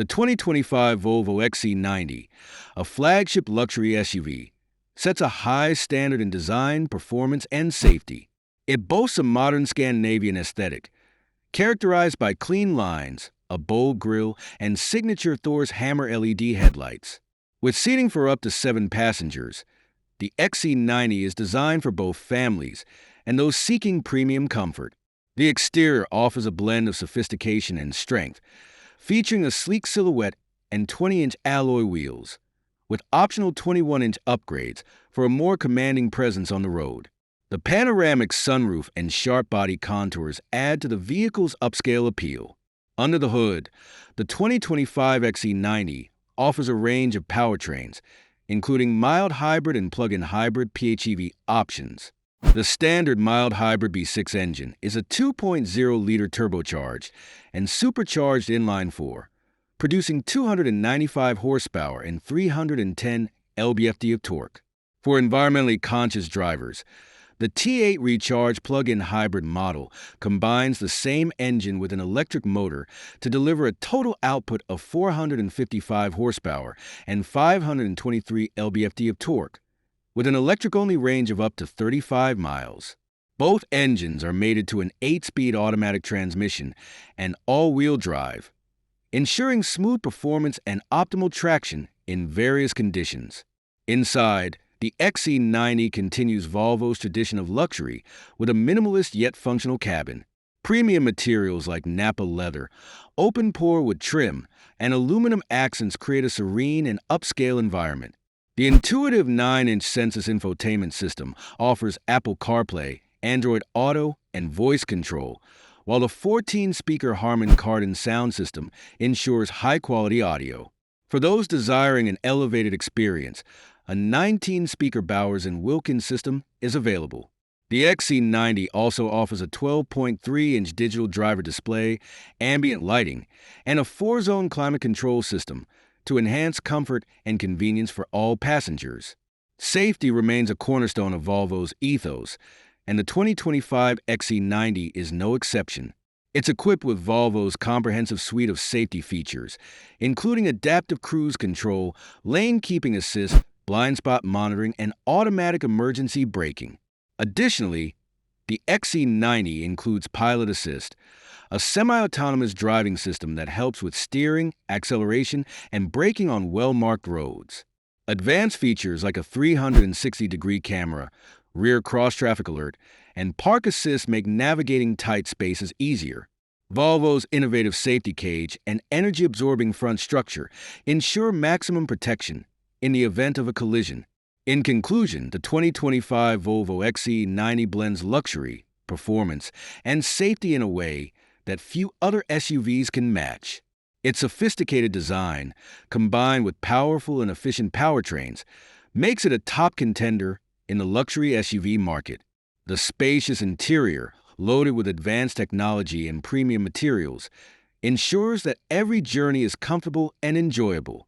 The 2025 Volvo XC90, a flagship luxury SUV, sets a high standard in design, performance, and safety. It boasts a modern Scandinavian aesthetic, characterized by clean lines, a bold grille, and signature Thor's hammer LED headlights. With seating for up to 7 passengers, the XC90 is designed for both families and those seeking premium comfort. The exterior offers a blend of sophistication and strength, featuring a sleek silhouette and 20-inch alloy wheels, with optional 21-inch upgrades for a more commanding presence on the road. The panoramic sunroof and sharp body contours add to the vehicle's upscale appeal. Under the hood, the 2025 XC90 offers a range of powertrains, including mild hybrid and plug-in hybrid PHEV options. The standard mild hybrid V6 engine is a 2.0-liter turbocharged and supercharged inline-4, producing 295 horsepower and 310 lb-ft of torque. For environmentally conscious drivers, the T8 Recharge plug-in hybrid model combines the same engine with an electric motor to deliver a total output of 455 horsepower and 523 lb-ft of torque, with an electric-only range of up to 35 miles. Both engines are mated to an 8-speed automatic transmission and all-wheel drive, ensuring smooth performance and optimal traction in various conditions. Inside, the XC90 continues Volvo's tradition of luxury with a minimalist yet functional cabin. Premium materials like Nappa leather, open-pore wood trim, and aluminum accents create a serene and upscale environment. The intuitive 9-inch Sensus infotainment system offers Apple CarPlay, Android Auto, and voice control, while the 14-speaker Harman Kardon sound system ensures high-quality audio. For those desiring an elevated experience, a 19-speaker Bowers & Wilkins system is available. The XC90 also offers a 12.3-inch digital driver display, ambient lighting, and a 4-zone climate control system to enhance comfort and convenience for all passengers. Safety remains a cornerstone of Volvo's ethos, and the 2025 XC90 is no exception. It's equipped with Volvo's comprehensive suite of safety features, including adaptive cruise control, lane keeping assist, blind spot monitoring, and automatic emergency braking. Additionally, the XC90 includes Pilot Assist, a semi-autonomous driving system that helps with steering, acceleration, and braking on well-marked roads. Advanced features like a 360-degree camera, rear cross-traffic alert, and park assist make navigating tight spaces easier. Volvo's innovative safety cage and energy-absorbing front structure ensure maximum protection in the event of a collision. In conclusion, the 2025 Volvo XC90 blends luxury, performance, and safety in a way that few other SUVs can match. Its sophisticated design, combined with powerful and efficient powertrains, makes it a top contender in the luxury SUV market. The spacious interior, loaded with advanced technology and premium materials, ensures that every journey is comfortable and enjoyable.